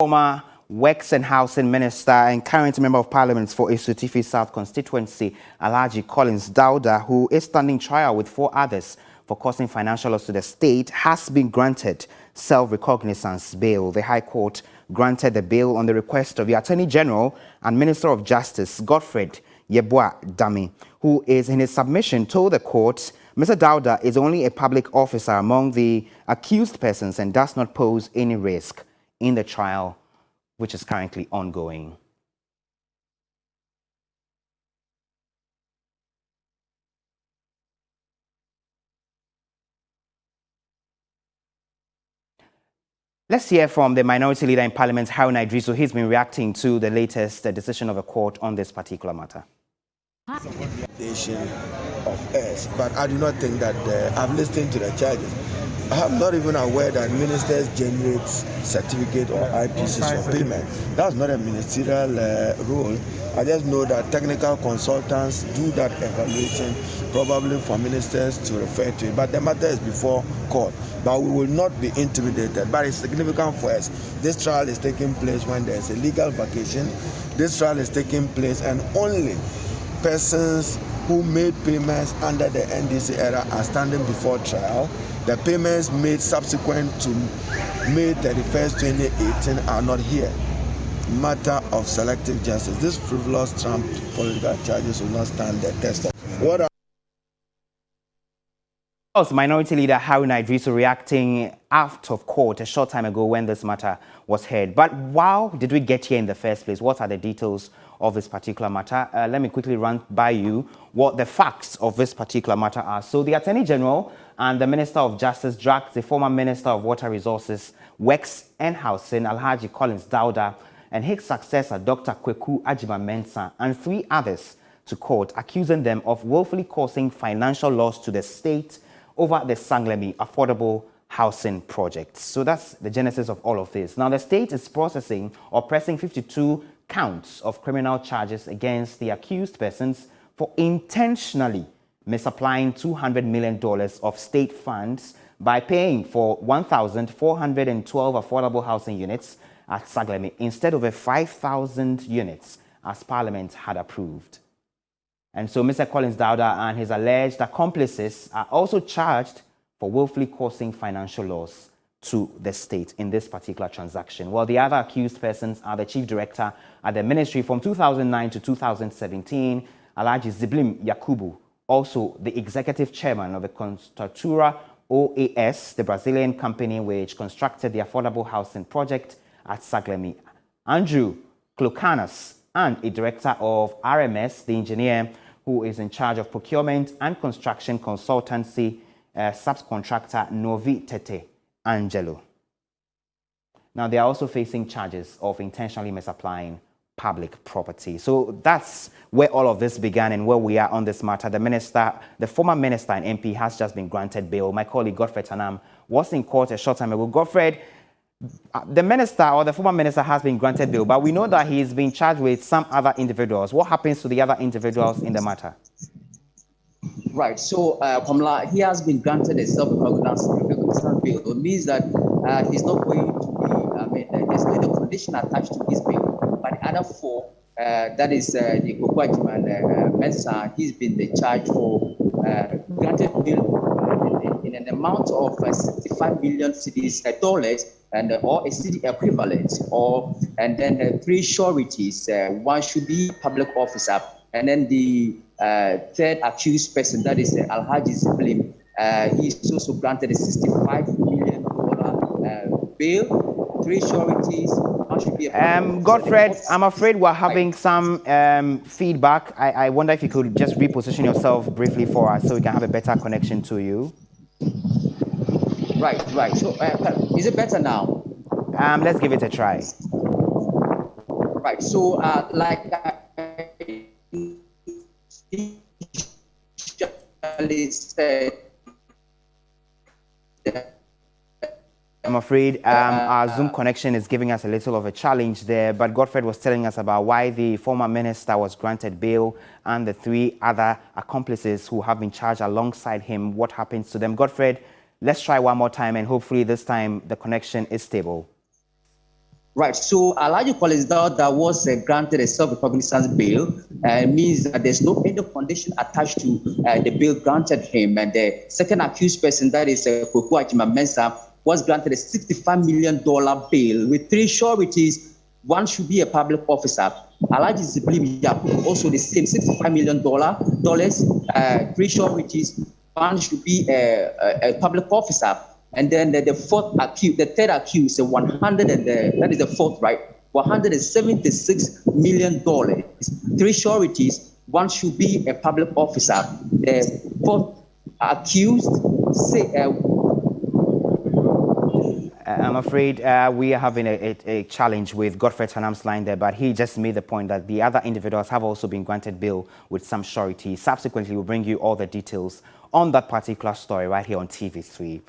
Former Works and Housing Minister and current Member of Parliament for Esuatifi South constituency, Alhaji Collins Dauda, who is standing trial with 4 others for causing financial loss to the state, has been granted self-recognizance bail. The High Court granted the bail on the request of the Attorney General and Minister of Justice, Godfred Yeboah Dame, who is in his submission told the court Mr. Dauda is only a public officer among the accused persons and does not pose any risk in the trial, which is currently ongoing. Let's hear from the Minority Leader in Parliament, Haruna Idrisu. He's been reacting to the latest decision of the court on this particular matter. Of us, but I do not think that I've listened to the charges. I'm not even aware that ministers generate certificate or IPCs for payment. That's not a ministerial role. I just know that technical consultants do that evaluation, probably for ministers to refer to it. But the matter is before court. But we will not be intimidated. But it's significant for us. This trial is taking place when there's a legal vacation. This trial is taking place and only persons who made payments under the NDC era are standing before trial. The payments made subsequent to May 31st, 2018 are not here. Matter of selective justice. This frivolous Trump political charges will not stand the test of what are Minority Leader Haruna Idrisu reacting out of court a short time ago when this matter was heard. But how did we get here in the first place? What are the details of this particular matter? Let me quickly run by you what the facts of this particular matter are. So the Attorney General and the Minister of Justice dragged the former Minister of Water Resources, Works and Housing, Alhaji Collins Dauda, and his successor, Dr. Kweku Agyeman-Mensah, and 3 others to court, accusing them of willfully causing financial loss to the state over the Saglemi affordable housing project. So that's the genesis of all of this. Now, the state is pressing 52 counts of criminal charges against the accused persons for intentionally misapplying $200 million of state funds by paying for 1,412 affordable housing units at Saglemi instead of 5,000 units as Parliament had approved. And so Mr. Collins Dauda and his alleged accomplices are also charged for willfully causing financial loss to the state in this particular transaction. While the other accused persons are the Chief Director at the Ministry from 2009 to 2017, Alhaji Saglemi Yakubu, also the Executive Chairman of the Construtora OAS, the Brazilian company which constructed the affordable housing project at Saglemi, Andrew Clocanas, and a Director of RMS, the engineer who is in charge of procurement and construction consultancy, subcontractor Novi Tete Angelo. Now, they are also facing charges of intentionally misapplying public property. So that's where all of this began and where we are on this matter. The former minister and MP has just been granted bail. My colleague Godfred Tanam was in court a short time ago. Godfred, the minister or the former minister has been granted bail, but we know that he's been charged with some other individuals. What happens to the other individuals in the matter? Right. So, Pamela, he has been granted a self-recognizance bail. It means that he's not going to be, there's no condition attached to his bail. But the other 4, that is the Kweku Agyeman-Mensah, he's been the charge for granted bail in an amount of 65 million dollars and or a city equivalent, and then 3 sureties. One should be public officer, and then the 3rd accused person, that is Alhaji Saglemi, he is also granted a $65 million bail, 3 sureties. One should be Godfred, I'm afraid we're having some feedback. I wonder if you could just reposition yourself briefly for us so we can have a better connection to you. Right. So, is it better now? Let's give it a try. Right. So, like said, I'm afraid our Zoom connection is giving us a little of a challenge there, but Godfred was telling us about why the former minister was granted bail and the 3 other accomplices who have been charged alongside him. What happens to them? Godfred, let's try one more time, and hopefully this time the connection is stable. Right. So Alhaji Kolesdal that was granted a self-recognizance bail means that there's no any condition attached to the bail granted him. And the second accused person, that is Kweku Ajima Mensah, was granted a $65 million bail with three sureties. One should be a public officer. Alhaji Saglemi also the same $65 million, three sureties. One should be a public officer. And then the third accused, 100 and that is the fourth, right? $176 million. Three sureties. One should be a public officer. The fourth accused I'm afraid we are having a challenge with Godfrey Tanam's line there, but he just made the point that the other individuals have also been granted bail with some surety. Subsequently, we'll bring you all the details on that particular story right here on TV3.